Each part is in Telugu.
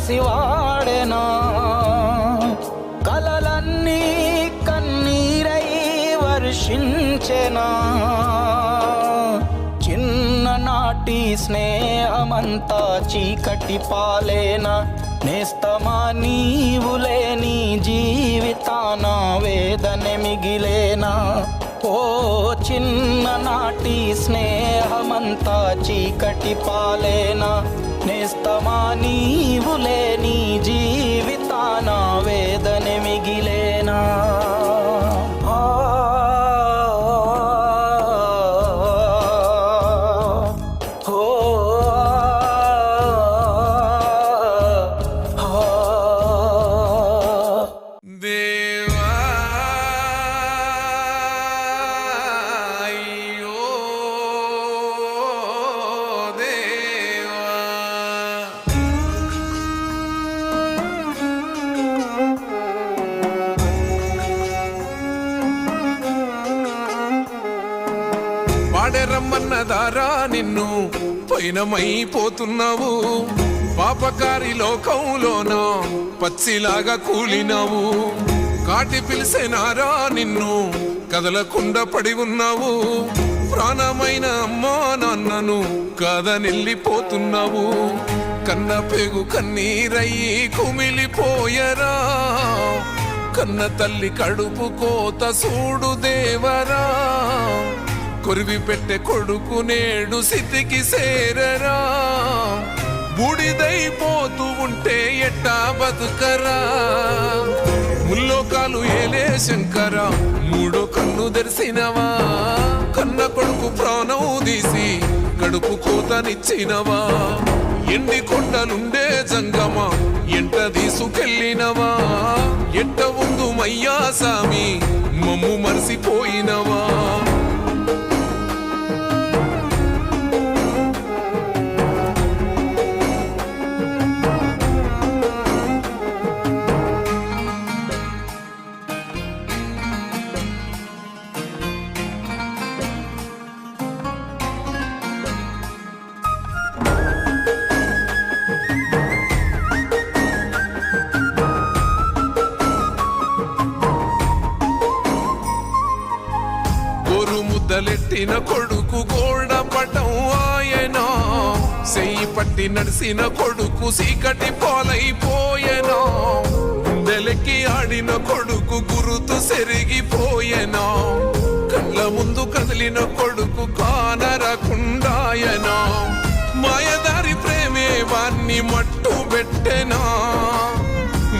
పసివాడెనా కలలన్నీ కన్నీరై వర్షించెనా చిన్ననాటి స్నేహమంతా చీకటి పాలేనా నేస్తమా నీవులే నీ జీవితాన వేదన మిగిలేనా ఓ చిన్ననాటి స్నేహమంతా చీకటి పాలేనా నేస్తమా నీవులే నీ జీవితాన వేదన మిగిలేనా రమ్మన్నదారా నిన్ను పైనమైపోతున్నావు పాపకారి లోకంలోన పచ్చిలాగా కూలినావు కాటి పిలిసేనారా నిన్ను కదలకుండా పడి ఉన్నావు ప్రాణమైన అమ్మా నాన్నను కాదనెళ్ళిపోతున్నావు కన్న పేగు కన్నీరయ్యి కుమిలిపోయరా కన్న తల్లి కడుపు కోత సూడు దేవరా కొరివి పెట్టే కొడుకు నేడు స్థితికి సేరరా బూడిదైపోతూ ఉంటే ఎట్టా బతుకరా ముల్లోకాలు ఏలే శంకర మూడో కన్ను తెరిసినవా కన్న కొడుకు ప్రాణం తీసి కడుపు కోతనిచ్చినవా ఎండి కొండలుండే జంగమా ఎంట తీసుకెళ్ళినవా ఎట్ట ఉందు మయ్యా సామి మమ్ము మరిసిపోయినవా ముద్దలెట్టిన కొడుకు గోడ పటం ఆయనా సెయ్యి పట్టి నడిసిన కొడుకు సీకటి పాలైపోయేనా గుండెలెక్కి ఆడిన కొడుకు గురుతు సెరిగిపోయేనా కళ్ళ ముందు కదిలిన కొడుకు కానరకుండాయనా మాయదారి ప్రేమే వాన్ని మట్టు పెట్టెనా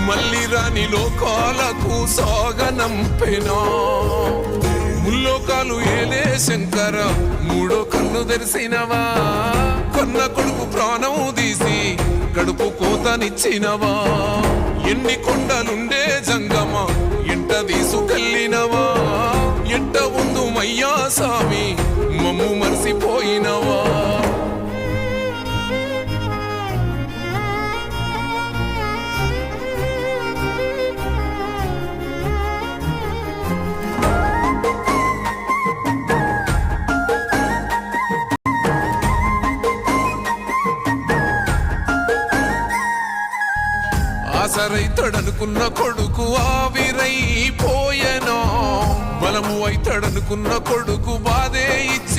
మళ్ళీ రాని లోకాలకు సాగనంపెనా ముల్లోకాలు ఏలే శంకర మూడో కన్ను తెరిసినవా కన్న కొడుకు ప్రాణం తీసి కడుపు కోతనిచ్చినవా ఎన్ని కొండలుండే జంగమా ఎంట తీసుకెళ్ళినవా ఎట్ట ఉందు మయ్యా సామి మమ్ము మరిసిపోయినవా ఆసరైతడనుకున్న కొడుకు ఆవిరైపోయెనా బలము అయితడనుకున్న కొడుకు బాధే ఇచ్చి